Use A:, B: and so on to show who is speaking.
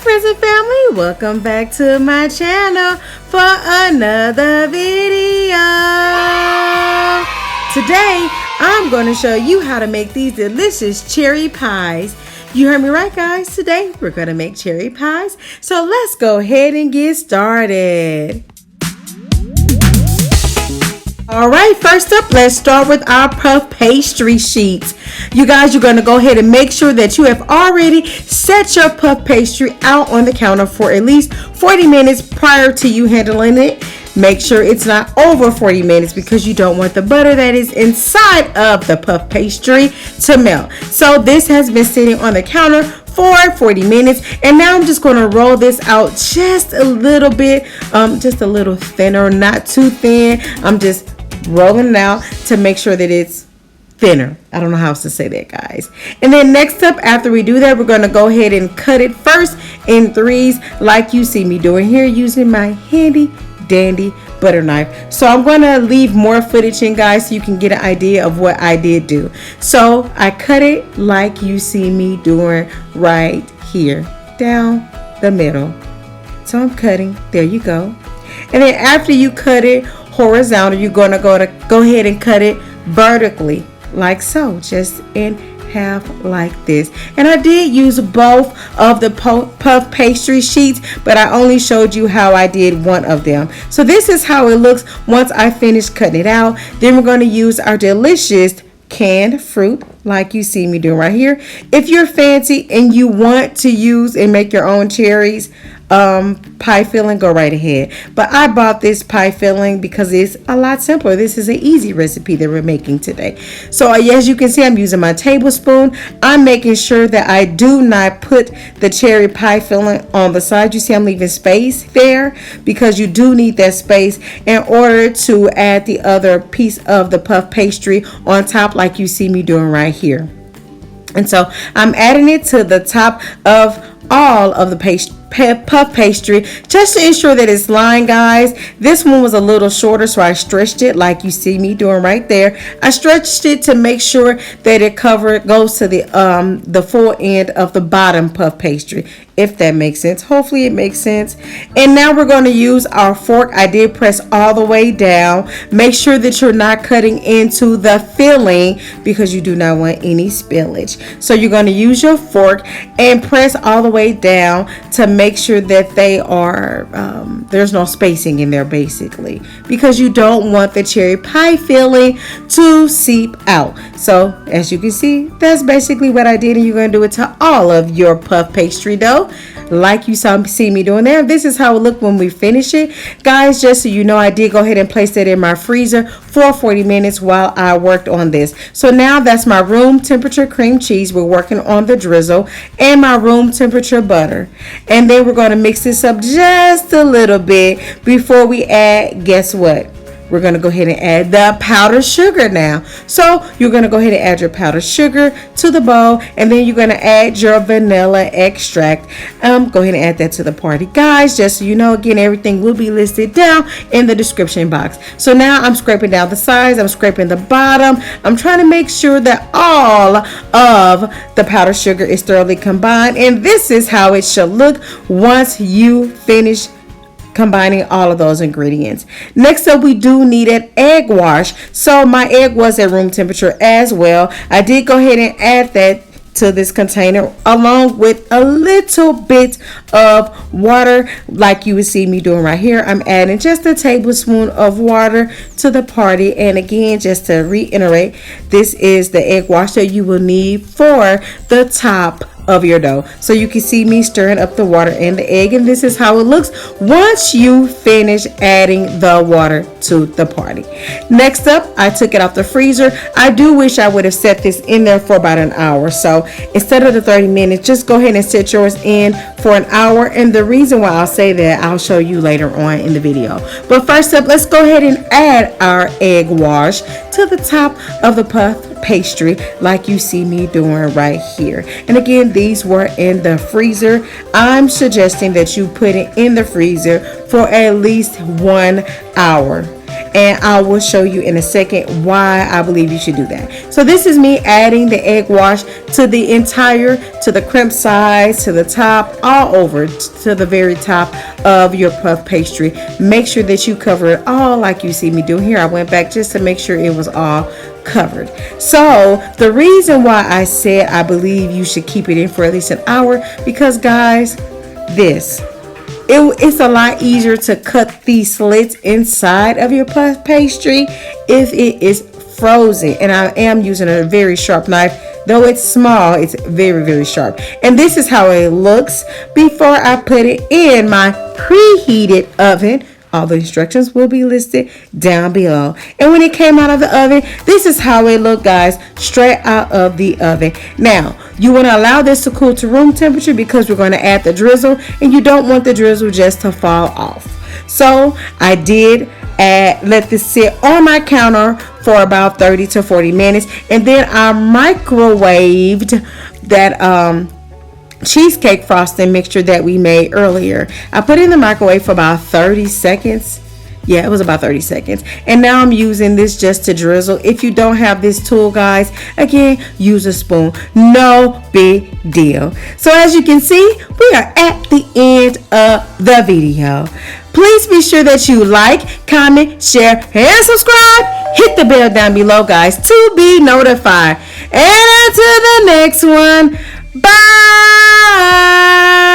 A: friends and family, welcome back to my channel for another video. Today I'm going to show you how to make these delicious cherry pies. You heard me right, guys. Today we're going to make cherry pies, so let's go ahead and get started. Alright, first up, let's start with our puff pastry sheets. You guys, you're going to go ahead and make sure that you have already set your puff pastry out on the counter for at least 40 minutes prior to you handling it. Make sure it's not over 40 minutes because you don't want the butter that is inside of the puff pastry to melt. So this has been sitting on the counter for 40 minutes, and now I'm just going to roll this out just a little bit, just a little thinner, not too thin. I'm just rolling it out to make sure that it's thinner. I don't know how else to say that, guys. And then next up, after we do that, we're going to go ahead and cut it first in threes like you see me doing here using my handy dandy butter knife. So I'm going to leave more footage in, guys, so you can get an idea of what I did do. So I cut it like you see me doing right here down the middle. So I'm cutting, there you go. And then after you cut it horizontal, you're going to go ahead and cut it vertically like so, just in half like this. And I did use both of the puff pastry sheets, but I only showed you how I did one of them. So this is how it looks once I finish cutting it out. Then we're going to use our delicious canned fruit like you see me doing right here. If you're fancy and you want to use and make your own cherries pie filling, go right ahead. But I bought this pie filling because it's a lot simpler. This is an easy recipe that we're making today. So as you can see, I'm using my tablespoon. I'm making sure that I do not put the cherry pie filling on the side. You see I'm leaving space there because you do need that space in order to add the other piece of the puff pastry on top like you see me doing right here. And so I'm adding it to the top of all of the puff pastry just to ensure that it's lined, guys. This one was a little shorter, so I stretched it like you see me doing right there. I stretched it to make sure that it goes to the full end of the bottom puff pastry, if that makes sense. Hopefully it makes sense. And now we're going to use our fork. I did press all the way down. Make sure that you're not cutting into the filling because you do not want any spillage. So you're going to use your fork and press all the way down to make sure that they are there's no spacing in there, basically, because you don't want the cherry pie filling to seep out. So as you can see, that's basically what I did, and you're going to do it to all of your puff pastry dough like you see me doing there. This is how it looked when we finish it, guys. Just so you know, I did go ahead and place that in my freezer for 40 minutes while I worked on this. So now that's my room temperature cream cheese. We're working on the drizzle, and my room temperature butter. And then we're going to mix this up just a little bit before we add, guess what? We're going to go ahead and add the powdered sugar now. So you're going to go ahead and add your powdered sugar to the bowl, and then you're going to add your vanilla extract. Go ahead and add that to the party, guys. Just so you know, again, everything will be listed down in the description box. So now I'm scraping down the sides. I'm scraping the bottom. I'm trying to make sure that all of the powdered sugar is thoroughly combined, and this is how it should look once you finish combining all of those ingredients. Next up, we do need an egg wash. So my egg was at room temperature as well. I did go ahead and add that to this container along with a little bit of water like you would see me doing right here. I'm adding just a tablespoon of water to the party, and again, just to reiterate, this is the egg wash that you will need for the top of your dough. So you can see me stirring up the water and the egg, and this is how it looks once you finish adding the water to the party. Next up, I took it out the freezer. I do wish I would have set this in there for about an hour. So instead of the 30 minutes, just go ahead and set yours in for an hour. And the reason why I'll say that, I'll show you later on in the video. But first up, let's go ahead and add our egg wash to the top of the puff pastry like you see me doing right here. And again, these were in the freezer. I'm suggesting that you put it in the freezer for at least 1 hour. and I will show you in a second why I believe you should do that. So this is me adding the egg wash to the crimp sides, to the top, all over to the very top of your puff pastry. Make sure that you cover it all like you see me do here. I went back just to make sure it was all covered. So the reason why I said I believe you should keep it in for at least an hour, because guys, it's a lot easier to cut these slits inside of your puff pastry if it is frozen. And I am using a very sharp knife. Though it's small, it's very, very sharp. And this is how it looks before I put it in my preheated oven. All the instructions will be listed down below. And when it came out of the oven, this is how it looked, guys, straight out of the oven. Now, you want to allow this to cool to room temperature because we're going to add the drizzle, and you don't want the drizzle just to fall off. So I did let this sit on my counter for about 30 to 40 minutes, and then I microwaved that cheesecake frosting mixture that we made earlier. I put it in the microwave for about 30 seconds. Yeah, it was about 30 seconds. And now I'm using this just to drizzle. If you don't have this tool, guys, again, use a spoon. No big deal. So as you can see, we are at the end of the video. Please be sure that you like, comment, share, and subscribe. Hit the bell down below, guys, to be notified. And until the next one, bye.